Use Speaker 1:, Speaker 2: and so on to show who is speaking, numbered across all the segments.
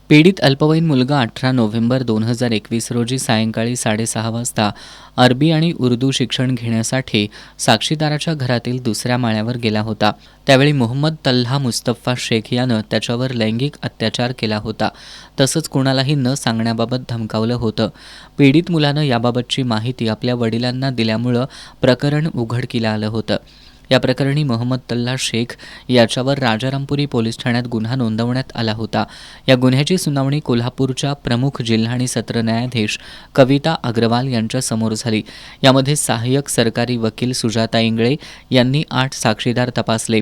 Speaker 1: पीडित अल्पवयीन मुलगा 18 नोव्हेंबर 2021 रोजी सायंकाळी 6:30 वाजता अरबी आणि उर्दू शिक्षण घेण्यासाठी साक्षीदाराच्या घरातील दुसऱ्या माळ्यावर गेला होता. त्यावेळी मोहम्मद तल्हा मुस्तफा शेख यानं त्याच्यावर लैंगिक अत्याचार केला होता. तसंच कुणालाही न सांगण्याबाबत धमकावलं होतं. पीडित मुलानं याबाबतची माहिती आपल्या वडिलांना दिल्यामुळं प्रकरण उघडकीला आलं होतं. या प्रकरणी मोहम्मद तल्हा शेख याच्यावर राजारामपुरी पोलीस ठाण्यात गुन्हा नोंदवण्यात आला होता. या गुन्ह्याची सुनावणी कोल्हापूरच्या प्रमुख जिल्हा आणि सत्र न्यायाधीश कविता अग्रवाल यांच्या समोर झाली. यामध्ये सहाय्यक सरकारी वकील सुजाता इंगळे यांनी 8 साक्षीदार तपासले.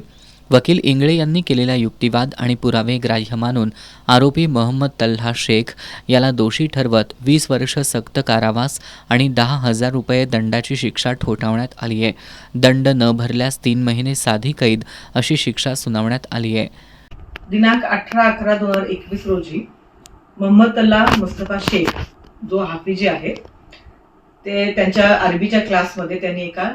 Speaker 1: वकील इंगळे यांनी केलेला युक्तिवाद आणि पुरावे ग्राह्य मानून आरोपी मोहम्मद तल्हा शेख याला दोषी ठरवत 20 वर्ष सक्त कारावास आणि 10,000 रुपये दंडाची शिक्षा ठोठावण्यात आली आहे. दंड न भरल्यास 3 महिने साधी कैद अशी शिक्षा सुनावण्यात आली आहे.
Speaker 2: दिनांक 18/11/2021 रोजी मोहम्मद तल्हा मुस्तफा शेख जो हाफिजी आहे ते त्यांच्या अरबीच्या क्लासमध्ये त्यांनी एका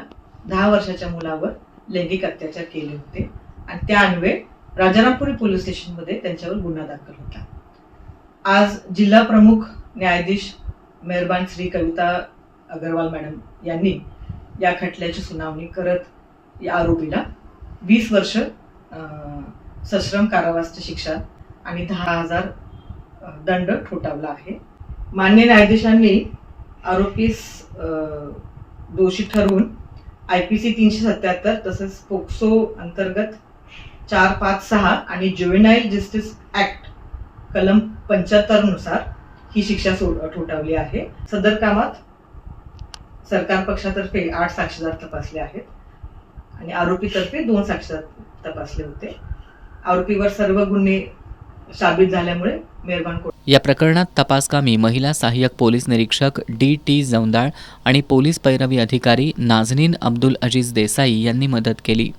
Speaker 2: 10 वर्षाच्या मुलावर लैंगिक अत्याचार केले होते आणि त्या अन्वये राजारामपुरी पोलीस स्टेशनमध्ये त्यांच्यावर गुन्हा दाखल होता. आज जिल्हा प्रमुख न्यायाधीश मेहरबान श्री कविता अग्रवाल मॅडम यांनी या खटल्याची सुनावणी करत या आरोपीला 20 वर्ष सश्रम कारावासाची शिक्षा आणि 10,000 दंड ठोठावला आहे. मान्य न्यायाधीशांनी आरोपीस दोषी ठरवून IPC 377 तसेच पोक्सो अंतर्गत 456 आणि ज्युव्हेनाइल जस्टिस ऍक्ट कलम 75 नुसार ही शिक्षा ठोठावली आहे. सदर कामात सरकार पक्षातर्फे 8 साक्षीदार तपासले आहेत आणि आरोपीतर्फे 2 साक्षीदार तपासले होते. आरोपीवर सर्व गुन्हे साबित झाल्यामुळे मेहरबान कोर्ट
Speaker 1: या प्रकरणात तपासकामी महिला सहाय्यक पोलीस निरीक्षक DT जौंदाळ आणि पोलीस पैरवी अधिकारी नाझनीन अब्दुल अजीज देसाई यांनी मदत केली.